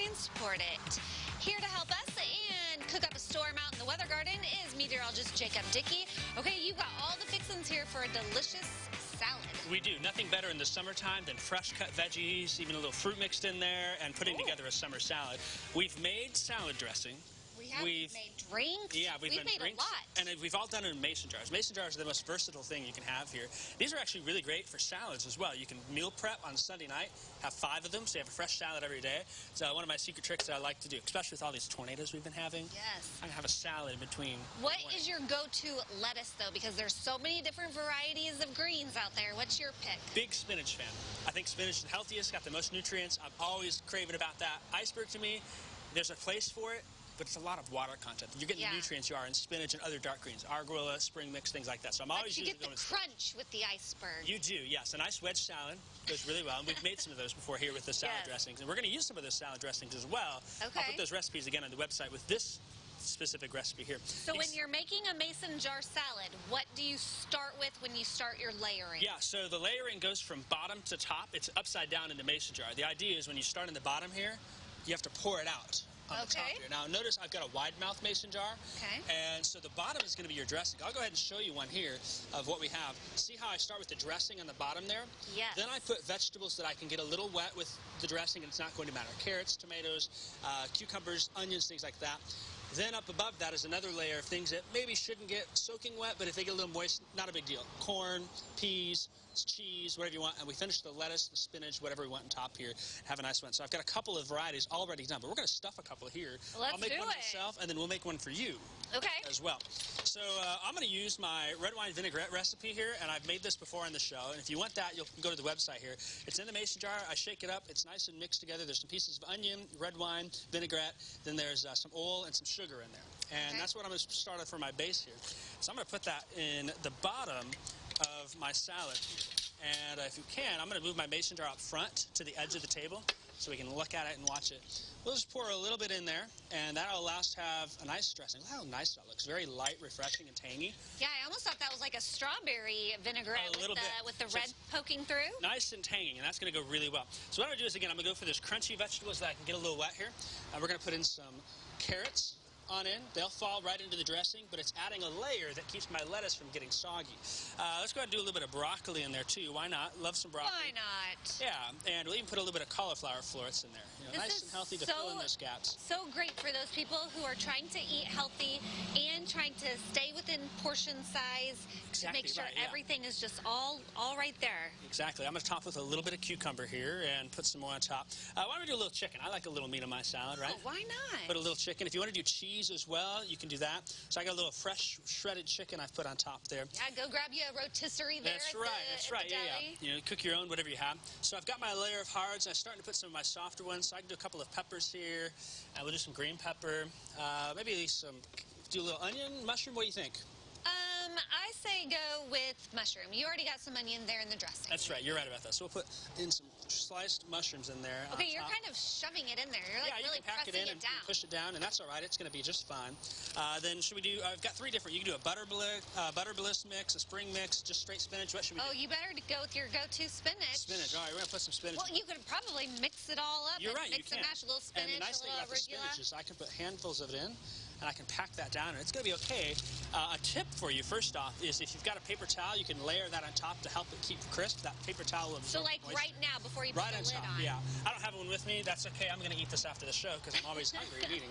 transport it. Here to help us and cook up a storm out in the weather garden is meteorologist Jacob Dickey. Okay, you've got all the fixings here for a delicious salad. We do. Nothing better in the summertime than fresh cut veggies, even a little fruit mixed in there, and putting together a summer salad. We've made salad dressing. We've made drinks. Yeah, we've made drinks. A lot. And we've all done it in mason jars. Mason jars are the most versatile thing you can have here. These are actually really great for salads as well. You can meal prep on Sunday night, have 5 of them, so you have a fresh salad every day. It's one of my secret tricks that I like to do, especially with all these tornadoes we've been having. Yes. I can have a salad in between. What is your go-to lettuce, though? Because there's so many different varieties of greens out there. What's your pick? Big spinach fan. I think spinach is the healthiest, got the most nutrients. I'm always craving about that. Iceberg, to me, there's a place for it, but it's a lot of water content. You're getting the nutrients you are in spinach and other dark greens, arugula, spring mix, things like that. So I'm always using the crunch with the iceberg. You do, yes. A nice wedge salad goes really well. And we've made some of those before here with the salad dressings. And we're going to use some of those salad dressings as well. Okay. I'll put those recipes again on the website with this specific recipe here. So when you're making a mason jar salad, what do you start with when you start your layering? Yeah, so the layering goes from bottom to top. It's upside down in the mason jar. The idea is when you start in the bottom here, you have to pour it out on the top here. Now notice I've got a wide mouth mason jar. Okay. And so the bottom is going to be your dressing. I'll go ahead and show you one here of what we have. See how I start with the dressing on the bottom there? Yes. Then I put vegetables that I can get a little wet with the dressing, and it's not going to matter. Carrots, tomatoes, cucumbers, onions, things like that. Then up above that is another layer of things that maybe shouldn't get soaking wet, but if they get a little moist, not a big deal. Corn, peas, cheese, whatever you want, and we finish the lettuce, the spinach, whatever we want on top here. Have a nice one. So I've got a couple of varieties already done, but we're going to stuff a couple here. Let's I'll make do one it. myself, and then we'll make one for you as well. So I'm going to use my red wine vinaigrette recipe here, and I've made this before on the show, and if you want that, you'll go to the website here. It's in the mason jar. I shake it up. It's nice and mixed together. There's some pieces of onion, red wine, vinaigrette, then there's some oil and some sugar in there. And that's what I'm going to start off for my base here. So I'm going to put that in the bottom of my salad here. And if you can, I'm going to move my mason jar up front to the edge of the table so we can look at it and watch it. We'll just pour a little bit in there, and that'll allow us to have a nice dressing. Look how nice that looks. Very light, refreshing, and tangy. Yeah, I almost thought that was like a strawberry vinaigrette with the red poking through. Nice and tangy, and that's going to go really well. So what I'm going to do is, again, I'm going to go for those crunchy vegetables that I can get a little wet here. We're going to put in some carrots on in. They'll fall right into the dressing, but it's adding a layer that keeps my lettuce from getting soggy. Let's go ahead and do a little bit of broccoli in there too. Why not? Love some broccoli. Why not? Yeah, and we'll even put a little bit of cauliflower florets in there. You know, nice and healthy to fill in those gaps. So great for those people who are trying to eat healthy and trying to stay within portion size to make sure everything is just all right there. Exactly. I'm going to top with a little bit of cucumber here and put some more on top. Why don't we do a little chicken? I like a little meat on my salad, right? Oh, why not? Put a little chicken. If you want to do cheese as well, you can do that. So I got a little fresh shredded chicken I've put on top there. Yeah, go grab you a rotisserie there. That's right. Yeah. You know, cook your own, whatever you have. So I've got my layer of hards, and I'm starting to put some of my softer ones. So I can do a couple of peppers here. We'll do some green pepper. Maybe do a little onion, mushroom. What do you think? I say go with mushroom. You already got some onion there in the dressing. That's right. You're right about that. So we'll put in some sliced mushrooms in there. Okay, you're kind of shoving it in there. You're like really pressing it down. And push it down, and that's all right. It's going to be just fine. Then should we do? I've got 3 different. You can do a butter bliss mix, a spring mix, just straight spinach. What should we do? Oh, you better go with your go-to spinach. Spinach. All right, we're going to put some spinach. Well, you could probably mix it all up. You're right. Mix and mash a little spinach, and the nice thing about the spinach is I can put handfuls of it in, and I can pack that down, and it's going to be okay. A tip for you, first off, is if you've got a paper towel, you can layer that on top to help it keep crisp. That paper towel will absorb moisture. Right now, before you put the lid on. Yeah. I don't have one with me. That's okay. I'm going to eat this after the show because I'm always hungry and eating.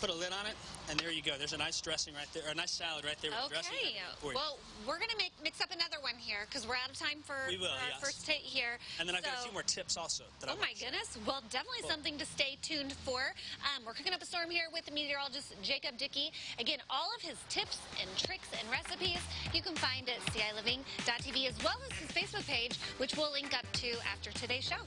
Put a lid on it, and there you go. There's a nice dressing right there, or a nice salad right there with dressing. Okay. Well, we're going to mix up another one here because we're out of time for our first take here. And then I've got a few more tips also. Oh, my goodness. Well, definitely something to stay tuned for. We're cooking up a storm here with the meteorologist Jacob Dickey. Again, all of his tips and tricks and recipes you can find at CILiving.tv as well as his Facebook page, which we'll link up to after today's show.